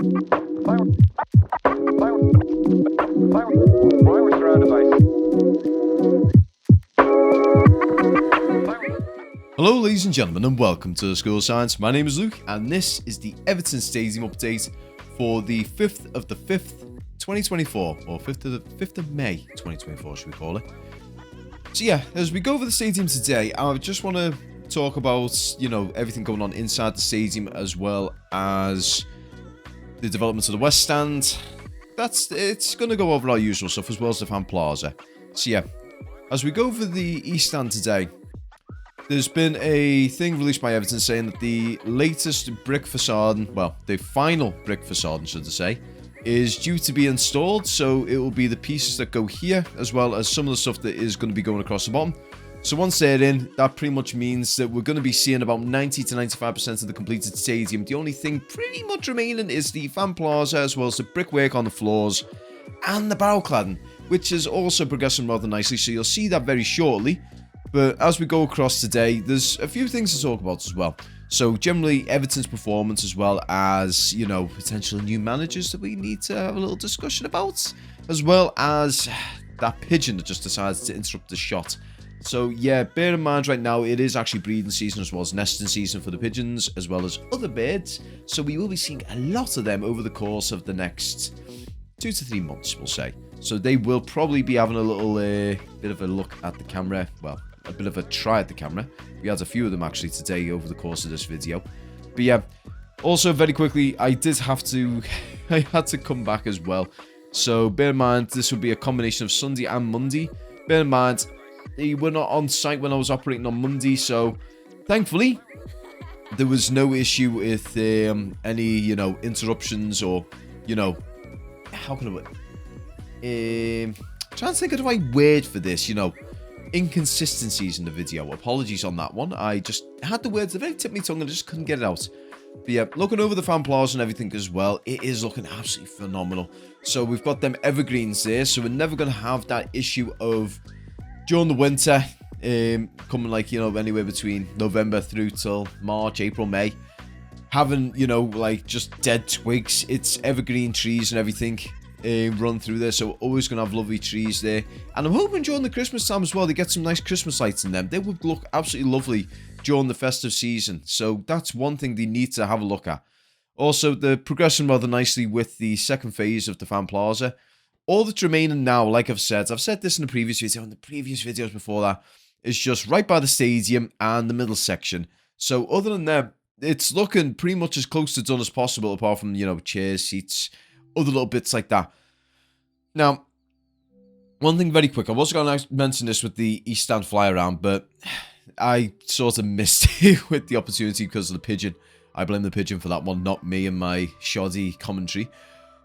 Hello ladies and gentlemen and welcome to the School of Science. My name is Luke and this is the Everton Stadium update for the 5th of the 5th, 2024, or 5th of May 2024 should we call it. So yeah, as we go over the stadium today, I just want to talk about, everything going on inside the stadium as well as the development of the West Stand. It's going to go over our usual stuff as well as the fan plaza. So yeah, as we go over the East Stand today, there's been a thing released by Everton saying that the latest brick facade, well, the final brick facade, should I say, is due to be installed. So it will be the pieces that go here, as well as some of the stuff that is going to be going across the bottom. So once they're in, that pretty much means that we're going to be seeing about 90 to 95% of the completed stadium. The only thing pretty much remaining is the fan plaza, as well as the brickwork on the floors and the barrel cladding, which is also progressing rather nicely. So you'll see that very shortly. But as we go across today, there's a few things to talk about as well. So generally, Everton's performance, as well as, potential new managers that we need to have a little discussion about, as well as that pigeon that just decided to interrupt the shot. So yeah, bear in mind right now, it is actually breeding season as well as nesting season for the pigeons, as well as other birds. So we will be seeing a lot of them over the course of the next 2 to 3 months, we'll say. So they will probably be having a little bit of a look at the camera, well, a bit of a try at the camera. We had a few of them actually today over the course of this video. But yeah, also very quickly, I had to come back as well. So bear in mind, this will be a combination of Sunday and Monday. Bear in mind, they were not on site when I was operating on Monday, so thankfully, there was no issue with any, interruptions or, how can I put it? Trying to think of the right word for this, inconsistencies in the video. Apologies on that one. I just had the words, the very tip of my tongue, and I just couldn't get it out. But yeah, looking over the fan plaza and everything as well, it is looking absolutely phenomenal. So we've got them evergreens there, so we're never going to have that issue of during the winter, coming like, anywhere between November through till March, April, May, having, like just dead twigs. It's evergreen trees and everything run through there, so always gonna have lovely trees there. And I'm hoping during the Christmas time as well, they get some nice Christmas lights in them. They would look absolutely lovely during the festive season, so that's one thing they need to have a look at. Also, they're progressing rather nicely with the second phase of the fan plaza. All that's remaining now, like I've said this in the previous video and the previous videos before that, is just right by the stadium and the middle section. So other than that, it's looking pretty much as close to done as possible, apart from, chairs, seats, other little bits like that. Now, one thing very quick, I was going to mention this with the East Stand fly around, but I sort of missed it with the opportunity because of the pigeon. I blame the pigeon for that one, not me and my shoddy commentary.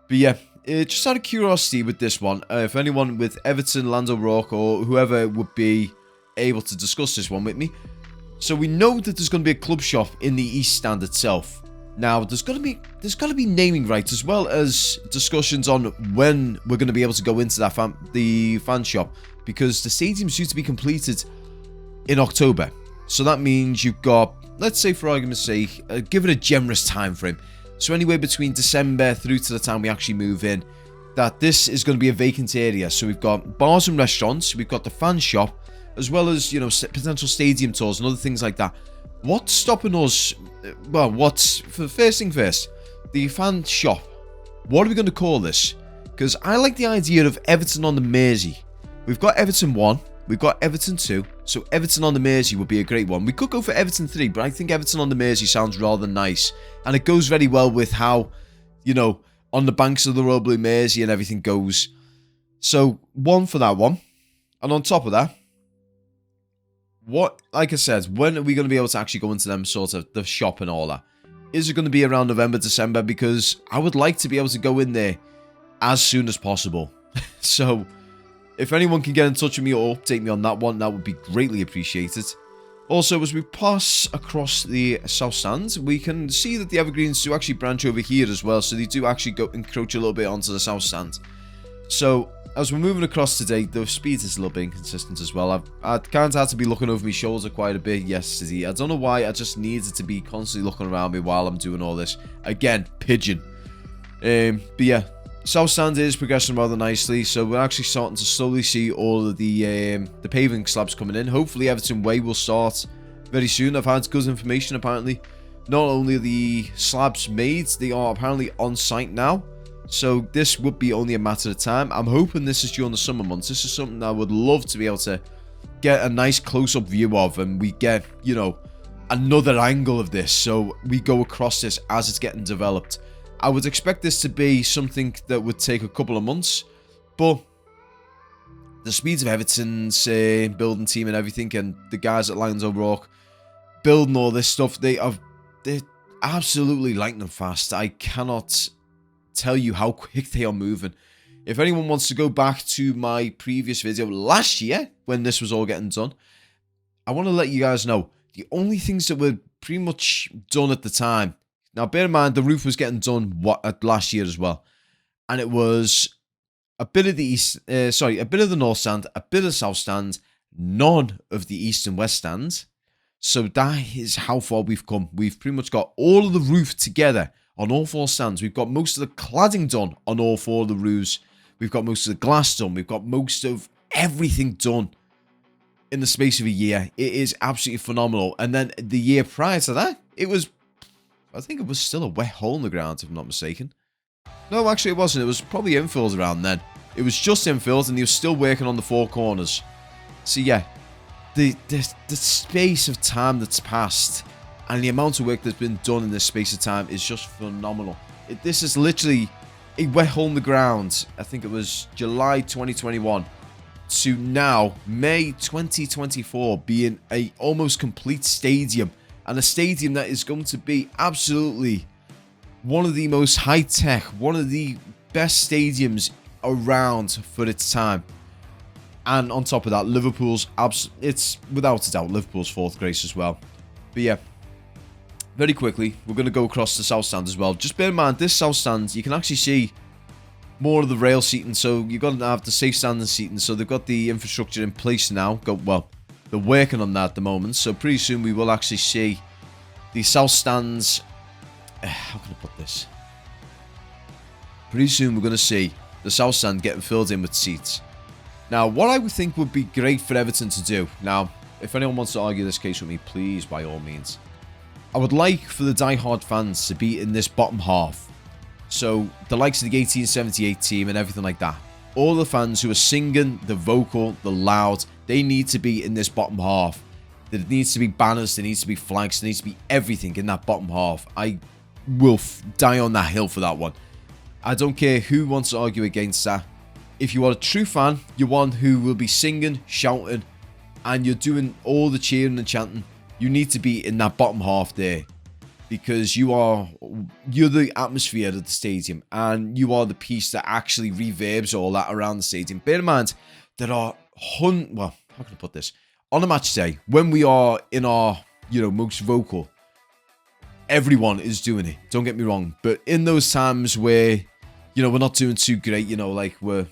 But yeah, just out of curiosity with this one, if anyone with Everton, Lando Rock, or whoever would be able to discuss this one with me. So we know that there's going to be a club shop in the East Stand itself. Now, there's got to be naming rights, as well as discussions on when we're going to be able to go into that the fan shop, because the stadium's due to be completed in October. So that means you've got, let's say for argument's sake, give it a generous time frame. So anywhere between December through to the time we actually move in, that this is going to be a vacant area. So we've got bars and restaurants, we've got the fan shop, as well as, potential stadium tours and other things like that. What's stopping us? Well, first thing first, the fan shop. What are we going to call this? Because I like the idea of Everton on the Mersey. We've got Everton 1, we've got Everton 2, so Everton on the Mersey would be a great one. We could go for Everton 3, but I think Everton on the Mersey sounds rather nice. And it goes very well with how, on the banks of the Royal Blue Mersey and everything goes. So, 1 for that one. And on top of that, like I said, when are we going to be able to actually go into them sort of the shop and all that? Is it going to be around November, December? Because I would like to be able to go in there as soon as possible. So, if anyone can get in touch with me or update me on that one, that would be greatly appreciated. Also, as we pass across the South Stand, we can see that the evergreens do actually branch over here as well. So they do actually go encroach a little bit onto the South Stand. So, as we're moving across today, the speed is a little bit inconsistent as well. I kind of had to be looking over my shoulder quite a bit yesterday. I don't know why, I just needed to be constantly looking around me while I'm doing all this. Again, pigeon. But yeah, South Stand is progressing rather nicely, so we're actually starting to slowly see all of the paving slabs coming in. Hopefully Everton Way will start very soon. I've had good information. Apparently, not only are the slabs made, they are apparently on site now. So this would be only a matter of time. I'm hoping this is during the summer months. This is something I would love to be able to get a nice close-up view of, and we get, you know, another angle of this, so we go across this as it's getting developed. I would expect this to be something that would take a couple of months, but the speeds of Everton's building team and everything, and the guys at Lions O'Rourke building all this stuff, they're absolutely lightning fast. I cannot tell you how quick they are moving. If anyone wants to go back to my previous video last year when this was all getting done, I want to let you guys know the only things that were pretty much done at the time. Now, bear in mind, the roof was getting done last year as well. And it was a bit of the a bit of the north stand, a bit of south stand, none of the east and west stands. So that is how far we've come. We've pretty much got all of the roof together on all four stands. We've got most of the cladding done on all four of the roofs. We've got most of the glass done. We've got most of everything done in the space of a year. It is absolutely phenomenal. And then the year prior to that, it was, I think it was still a wet hole in the ground, if I'm not mistaken. No, actually it wasn't. It was probably infilled around then. It was just infilled, and he was still working on the four corners. So yeah, the space of time that's passed and the amount of work that's been done in this space of time is just phenomenal. This is literally a wet hole in the ground. I think it was July 2021 to now May 2024 being a almost complete stadium, and a stadium that is going to be absolutely one of the most high-tech, one of the best stadiums around for its time. And on top of that, Liverpool's it's without a doubt Liverpool's fourth grace as well. But yeah, very quickly, we're going to go across the south stand as well. Just bear in mind, this south stand, you can actually see more of the rail seating, so you've got to have the safe standing seating. So they've got the infrastructure in place now. Well, they're working on that at the moment, so pretty soon we will actually see the south stands. How can I put this? Pretty soon we're going to see the south stand getting filled in with seats. Now, what I would think would be great for Everton to do, now, if anyone wants to argue this case with me, please, by all means, I would like for the die-hard fans to be in this bottom half. So, the likes of the 1878 team and everything like that. All the fans who are singing, the vocal, the loud, they need to be in this bottom half. There needs to be banners, there needs to be flags, there needs to be everything in that bottom half. I will die on that hill for that one. I don't care who wants to argue against that. If you are a true fan, you're one who will be singing, shouting, and you're doing all the cheering and chanting, you need to be in that bottom half there. Because you're the atmosphere of the stadium, and you are the piece that actually reverbs all that around the stadium. Bear in mind, there are well, how can I put this? On a match day, when we are in our, most vocal, everyone is doing it. Don't get me wrong. But in those times where, we're not doing too great, like we're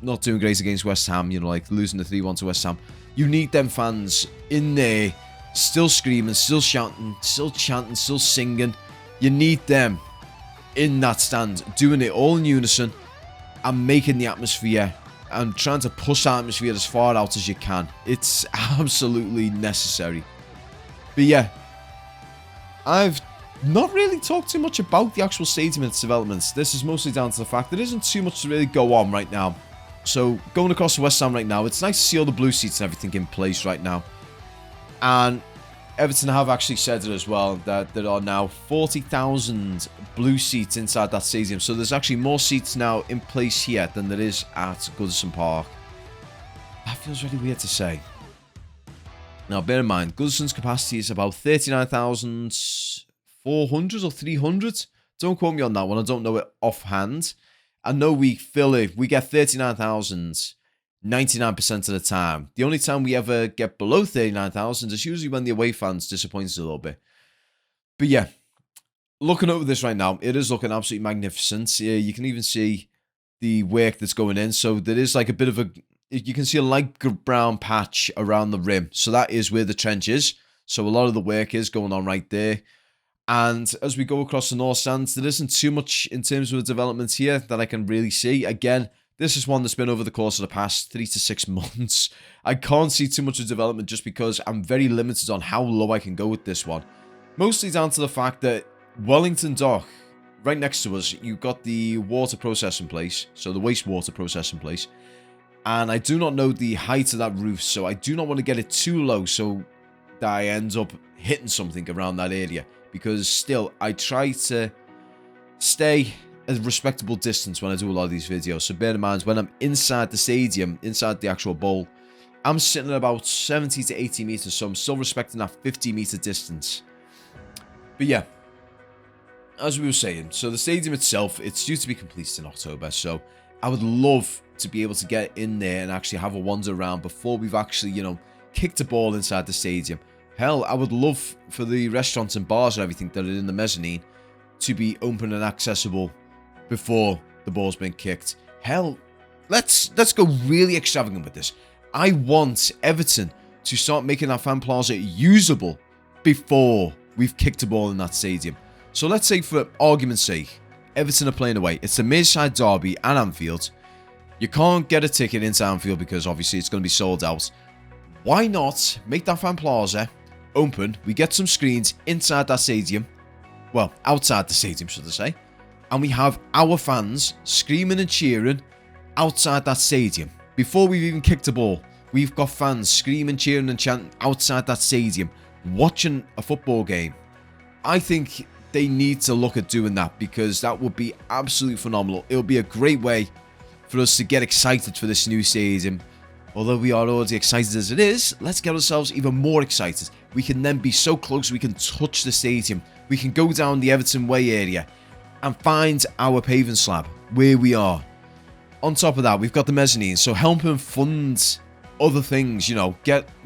not doing great against West Ham, like losing the 3-1 to West Ham, you need them fans in there, still screaming, still shouting, still chanting, still singing. You need them in that stand, doing it all in unison and making the atmosphere and trying to push the atmosphere as far out as you can. It's absolutely necessary. But yeah, I've not really talked too much about the actual stadium and its developments. This is mostly down to the fact there isn't too much to really go on right now. So, going across the West Ham right now, it's nice to see all the blue seats and everything in place right now. And Everton have actually said it as well, that there are now 40,000 blue seats inside that stadium. So there's actually more seats now in place here than there is at Goodison Park. That feels really weird to say. Now, bear in mind, Goodison's capacity is about 39,400 or 300. Don't quote me on that one. I don't know it offhand. I know we fill it. We get 39,000 99% of the time. The only time we ever get below 39,000 is usually when the away fans disappoint us a little bit. But yeah, looking over this right now, it is looking absolutely magnificent. You can even see the work that's going in. So there is like a bit of a, you can see a light brown patch around the rim. So that is where the trench is. So a lot of the work is going on right there. And as we go across the North Stands, there isn't too much in terms of development here that I can really see. Again, this is one that's been over the course of the past 3 to 6 months. I can't see too much of development just because I'm very limited on how low I can go with this one. Mostly down to the fact that Wellington Dock, right next to us, you've got the water processing place, so the wastewater processing place. And I do not know the height of that roof, so I do not want to get it too low so that I end up hitting something around that area. Because still, I try to stay at a respectable distance when I do a lot of these videos. So bear in mind, when I'm inside the stadium, inside the actual bowl, I'm sitting at about 70 to 80 meters, so I'm still respecting that 50-meter distance. But yeah, as we were saying, so the stadium itself, it's due to be completed in October, so I would love to be able to get in there and actually have a wander around before we've actually, kicked a ball inside the stadium. Hell, I would love for the restaurants and bars and everything that are in the mezzanine to be open and accessible before the ball's been kicked. Hell, let's go really extravagant with this. I want Everton to start making that fan plaza usable before we've kicked a ball in that stadium. So let's say, for argument's sake, Everton are playing away. It's the Merseyside derby at Anfield. You can't get a ticket into Anfield because obviously it's going to be sold out. Why not make that fan plaza open? We get some screens inside that stadium. Well, outside the stadium, should I say. And we have our fans screaming and cheering outside that stadium. Before we've even kicked a ball, we've got fans screaming, cheering and chanting outside that stadium, watching a football game. I think they need to look at doing that because that would be absolutely phenomenal. It would be a great way for us to get excited for this new stadium. Although we are already excited as it is, let's get ourselves even more excited. We can then be so close we can touch the stadium. We can go down the Everton Way area and find our paving slab where we are. On top of that, we've got the mezzanine, so helping fund other things,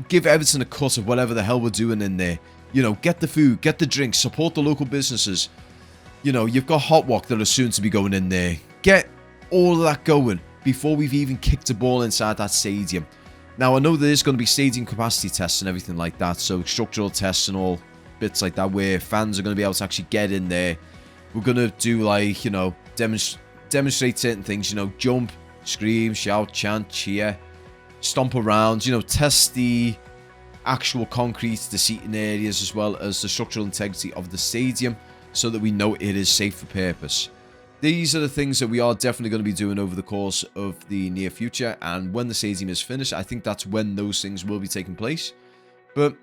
give Everton a cut of whatever the hell we're doing in there. Get the food, get the drinks, support the local businesses. You've got Hot Walk that are soon to be going in there. Get all of that going before we've even kicked a ball inside that stadium. Now, I know there's going to be stadium capacity tests and everything like that, so structural tests and all bits like that, where fans are going to be able to actually get in there. We're going to do, demonstrate certain things, jump, scream, shout, chant, cheer, stomp around, test the actual concrete, the seating areas, as well as the structural integrity of the stadium, so that we know it is safe for purpose. These are the things that we are definitely going to be doing over the course of the near future, and when the stadium is finished, I think that's when those things will be taking place. But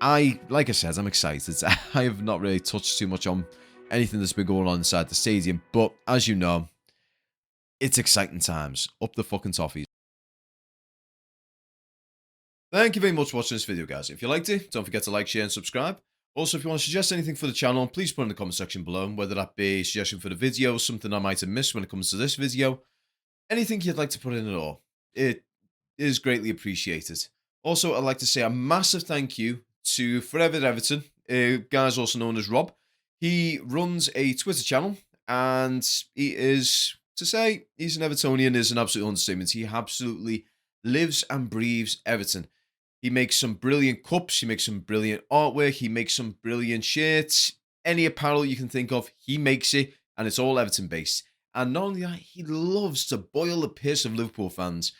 like I said, I'm excited. I have not really touched too much on anything that's been going on inside the stadium, but as you know, it's exciting times. Up the fucking toffees. Thank you very much for watching this video, guys. If you liked it, don't forget to like, share, and subscribe. Also, if you want to suggest anything for the channel, please put in the comment section below, whether that be a suggestion for the video, something I might have missed when it comes to this video, anything you'd like to put in at all. It is greatly appreciated. Also, I'd like to say a massive thank you to Forever Everton, guys also known as Rob. He runs a Twitter channel, and he is, to say he's an Evertonian is an absolute understatement. He absolutely lives and breathes Everton. He makes some brilliant cups, he makes some brilliant artwork, he makes some brilliant shirts. Any apparel you can think of, he makes it, and it's all Everton based. And not only that, he loves to boil the piss of Liverpool fans.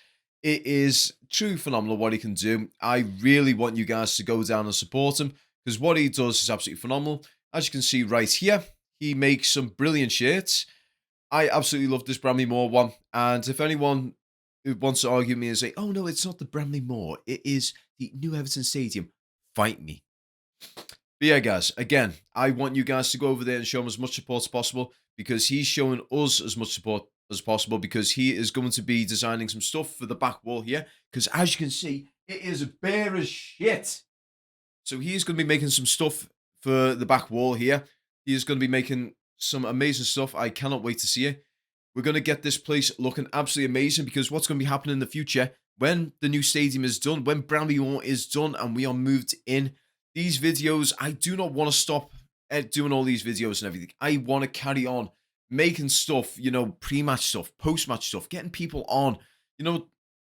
It is truly phenomenal what he can do. I really want you guys to go down and support him, because what he does is absolutely phenomenal. As you can see right here, he makes some brilliant shirts. I absolutely love this Bramley Moore one, and if anyone who wants to argue with me and say, oh no, it's not the Bramley Moore, it is the new Everton Stadium, fight me. But yeah, guys, again, I want you guys to go over there and show him as much support as possible, because he's showing us as much support as possible, because he is going to be designing some stuff for the back wall here, because as you can see, it is bare as shit. So he's going to be making some stuff for the back wall here. He is going to be making some amazing stuff. I cannot wait to see it. We're going to get this place looking absolutely amazing, because what's going to be happening in the future, when the new stadium is done, when Bramley Moore is done and we are moved in, these videos, I do not want to stop doing all these videos and everything. I want to carry on making stuff, pre-match stuff, post-match stuff, getting people on.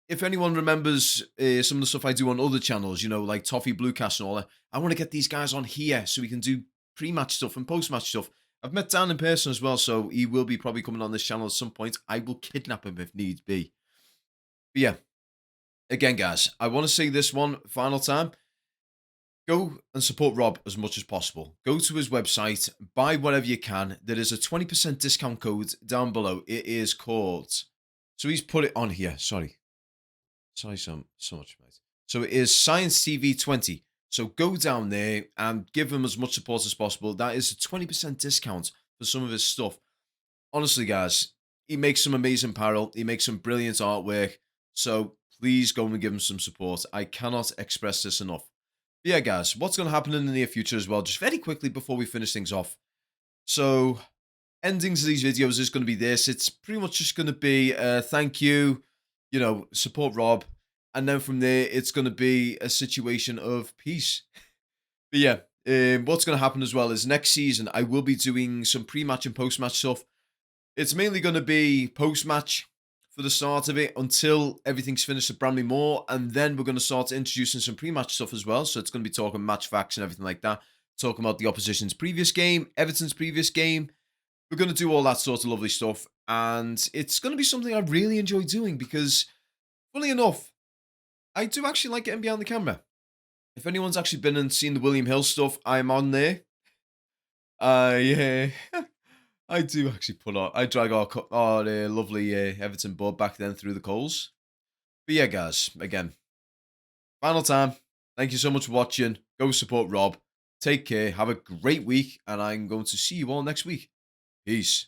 If anyone remembers some of the stuff I do on other channels, like Toffee Bluecast and all that, I want to get these guys on here so we can do pre-match stuff and post-match stuff. I've met Dan in person as well, so he will be probably coming on this channel at some point. I will kidnap him if needs be. But yeah, again, guys, I want to say this one final time. Go and support Rob as much as possible. Go to his website, buy whatever you can. There is a 20% discount code down below. It is called, so he's put it on here. Sorry so much, mate. So it is Science TV 20. So go down there and give him as much support as possible. That is a 20% discount for some of his stuff. Honestly, guys, he makes some amazing apparel. He makes some brilliant artwork. So please go and give him some support. I cannot express this enough. But yeah, guys, what's going to happen in the near future as well, just very quickly before we finish things off. So endings of these videos is going to be this. It's pretty much just going to be thank you, support Rob. And then from there, it's going to be a situation of peace. But yeah, what's going to happen as well is next season, I will be doing some pre-match and post-match stuff. It's mainly going to be post-match for the start of it until everything's finished at Bramley Moore. And then we're going to start introducing some pre-match stuff as well. So it's going to be talking match facts and everything like that. Talking about the opposition's previous game, Everton's previous game. We're going to do all that sort of lovely stuff. And it's going to be something I really enjoy doing because, funny enough, I do actually like getting behind the camera. If anyone's actually been and seen the William Hill stuff, I'm on there. Yeah. I do actually I drag our lovely Everton board back then through the coals. But yeah, guys, again, final time. Thank you so much for watching. Go support Rob. Take care. Have a great week. And I'm going to see you all next week. Peace.